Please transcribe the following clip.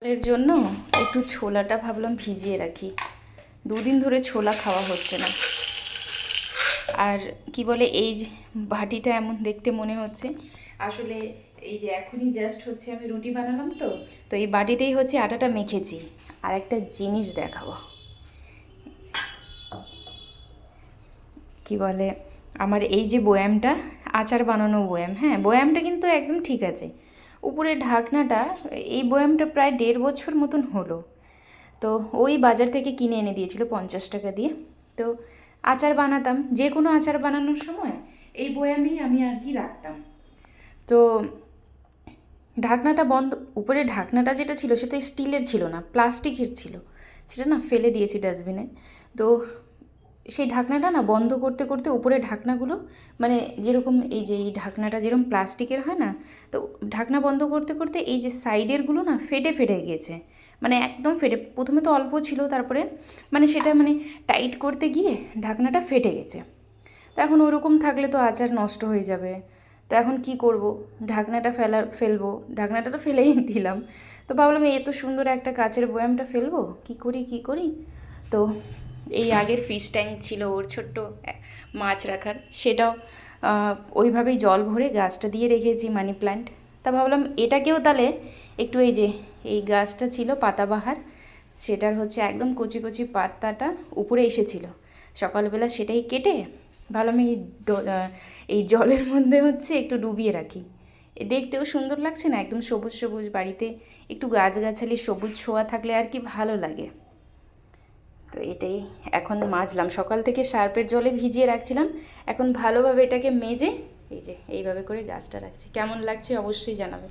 এর জন্য একটু ছোলাটা ভাবলাম ভিজিয়ে রাখি। দুদিন ধরে ছোলা খাওয়া হচ্ছে না। আর কি বলে, এই যে বাটিটা এমন দেখতে মনে হচ্ছে, আসলে এই যে এখনই জাস্ট হচ্ছে আমি রুটি বানালাম, তো এই বাটিতেই হচ্ছে আটাটা মেখেছি। আর একটা জিনিস দেখাবো, কি বলে, আমার এই যে বয়ামটা, আচার বানানো বয়াম, হ্যাঁ বয়ামটা কিন্তু একদম ঠিক আছে, উপরের ঢাকনাটা, এই বয়ামটা প্রায় 1.5 বছর মতন হলো। তো ওই বাজার থেকে কিনে এনে দিয়েছিল 50 টাকা দিয়ে। তো আচার বানাতাম, যে কোনো আচার বানানোর সময় এই বয়ামেই আমি আর কি রাখতাম। তো ঢাকনাটা বন্ধ, উপরে ঢাকনাটা যেটা ছিল সেটা স্টিলের ছিল না, প্লাস্টিকের ছিল, সেটা না ফেলে দিয়েছি ডাস্টবিনে। তো সেই ঢাকনাটা না বন্ধ করতে করতে উপরে ঢাকনাগুলো, মানে যেরকম এই যে এই ঢাকনাটা যেরকম প্লাস্টিকের হয় না, তো ঢাকনা বন্ধ করতে করতে এই যে সাইডেরগুলো না ফেটে ফেটে গিয়েছে, মানে একদম ফেটে, প্রথমে তো অল্প ছিল, তারপরে মানে সেটা মানে টাইট করতে গিয়ে ঢাকনাটা ফেটে গেছে। তো এখন ওরকম থাকলে তো আচার নষ্ট হয়ে যাবে। তো এখন কি করব, ঢাকনাটা ফেলবো, ঢাকনাটা তো ফেলেই দিলাম। তো ভাবলাম এত সুন্দর একটা কাচের বয়ামটা ফেলবো, কি করি। তো এই আগের ফিশ ট্যাঙ্ক ছিল ওর ছোট্ট মাছ রাখার, সেটাও ওইভাবেই জল ভরে গাছটা দিয়ে রেখেছি, মানি প্ল্যান্ট। তা ভাবলাম এটাকেও তাহলে একটু, এই যে এই গাছটা ছিল পাতাবাহার, সেটার হচ্ছে একদম কচি কচি পাতাটা উপরে এসেছিল, সকালবেলা সেটাই কেটে ভাবলাম এই জলের মধ্যে হচ্ছে একটু ডুবিয়ে রাখি। দেখতেও সুন্দর লাগছে না, একদম সবুজ সবুজ, বাড়িতে একটু গাছগাছালি সবুজ ছোঁয়া থাকলে আর কি ভালো লাগে। তো এটাই এখন মাজলাম, সকাল থেকে সার্ফের জলে ভিজিয়ে রাখছিলাম, এখন ভালোভাবে এটাকে মেজে এই যে এইভাবে করে গাছটা রাখছি। কেমন লাগছে অবশ্যই জানাবে।